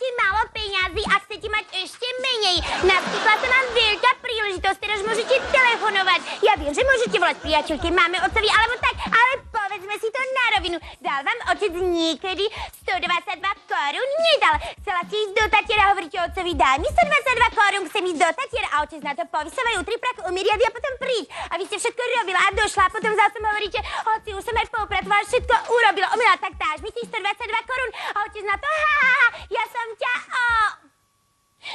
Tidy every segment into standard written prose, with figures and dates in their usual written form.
máte málo peňazí a chcete mať ešte menej, naskytla sa nám veľká príležitosť, teraz môžete telefonovať. Ja viem, že môžete volať priateľke, máme otcovi, alebo tak, ale povedzme si to na rovinu. Dal vám otec niekedy 122 korún? Nedal. Chcela ste ísť do Tatiera, hovoríte otcovi, daj mi 122 korún, chcem ísť do Tatiera a otec na to povie, sa majú 3 praku umieria a potom príď. A vy ste všetko robila a došla a potom zase hovoríte, hoci už som aj poupratovala, všetko urobila, umila, tak dáš mi tých 122 korún a otec na to, ja som ťa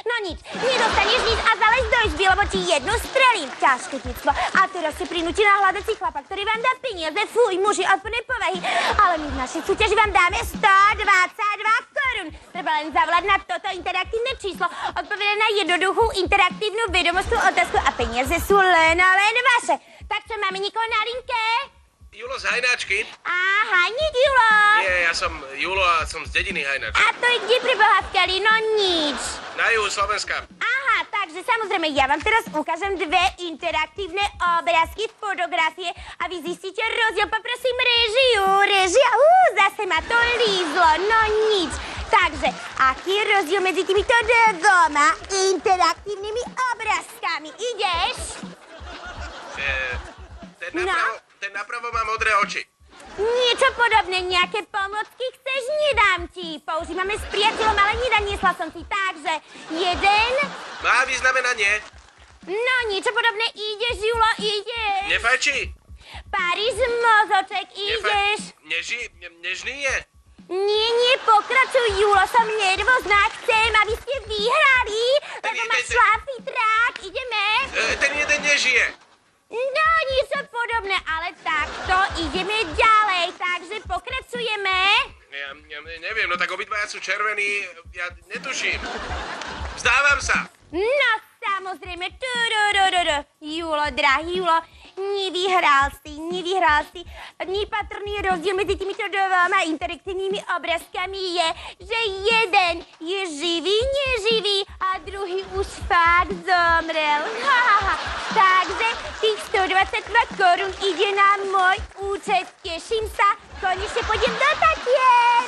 No nič, nedostaneš nič a zalez do izby, lebo ti jednu strelím. Ťažké decko. A teraz si prinútená hľadať si chlapa, ktorý vám dá peniaze. Fuj, muži odpornej povahy. Ale my v našej súťaži vám dáme 122 korún. Treba len zavolať na toto interaktívne číslo, odpovedať na jednoduchú interaktívnu vedomostnú otázku a peniaze sú len vaše. Tak čo, máme nikoho na linke? Julo z Hajnáčky. Aha, nie Julo. Nie, ja som Julo a som z dediny Hajnáčky. A to je kde pre Boha vkali? No nič. Na juhu Slovenska. Aha, takže samozrejme, ja vám teraz ukážem 2 interaktívne obrázky, fotografie a vy zistíte rozdiel. Poprosím režia, zase ma to lízlo, no nič. Takže, aký je rozdiel medzi týmito 2 interaktívnymi obrázkami? Ideš? Ten napravo má modré oči. Niečo podobné, nejaké pomocky chceš? Nedám ti. Používame s priateľom, ale nedaniesla som ti. Takže, 1. Má vyznamenanie. No, niečo podobné. Ideš, Julo, ideš. Nefajčí. Paríž, mozoček, ideš. Nežný je. Nie, pokračuj, Julo, som nervózna. Chcem, aby ste vyhrali, lebo máš šlafý trák. Ideme. Ten jeden nežije. No, niečo podobné, ale takto ideme ďalej, takže pokračujeme. Ja neviem, no tak obidvaja sú červení, ja netuším. Vzdávam sa. No, samozrejme, Julo, drahý Julo, nevyhral si. Nepatrný rozdiel medzi týmito 2 interaktívnymi obrázkami je, že jeden je živý, neživý a druhý už fakt zomrel. Takže tých 122 korún ide na môj účet. Teším sa, konečne pôjdem do Tatier.